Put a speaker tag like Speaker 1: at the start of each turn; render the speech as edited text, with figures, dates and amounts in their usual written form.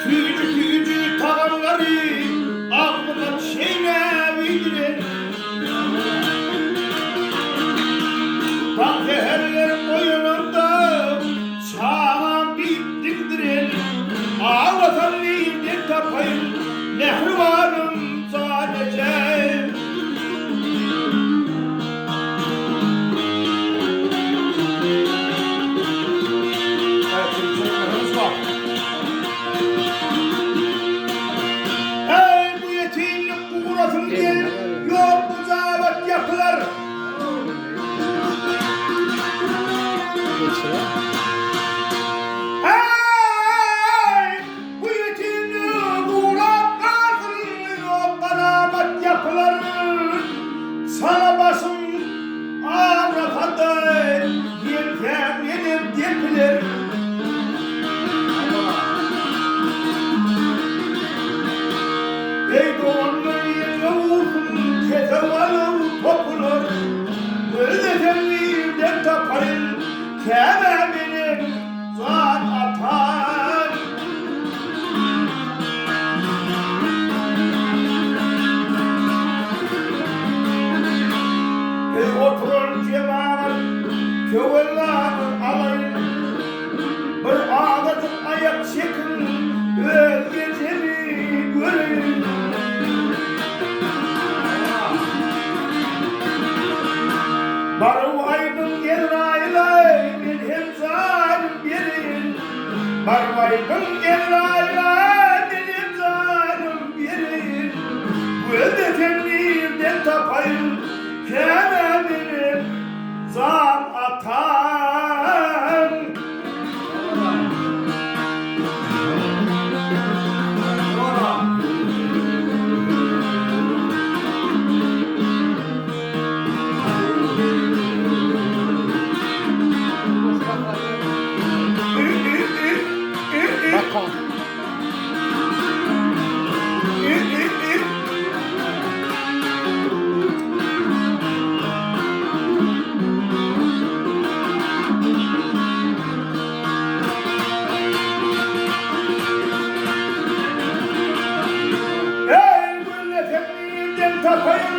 Speaker 1: Tüyücü tüyücü tavanları aklına çiğnebilir. Bak zeherler boyununda çağan bittiktirir. Ağlatan neyden tapayım nehrivarım sadece. Ey bu yetimlik uğrasın diye yok bu zavat yapılar. Ey bu yetimlik uğrasın yok kanaat yapılar. Sana basın ağrafada yelken yenip depilir. Ey doğanlar yerine vursun kesevalım topulur. Öldeten birden tapayım kememinin zan atar. Ey oturun cemaat kövellar alayım. Bir ağacın ayak çekin gecemi görün. Barı aydın gelir aylay bir hem zalim birin. Barı aydın gelir aylay bir hem zalim birin. Bu elde temliğimden tapayım kememini zan atan. Tapayım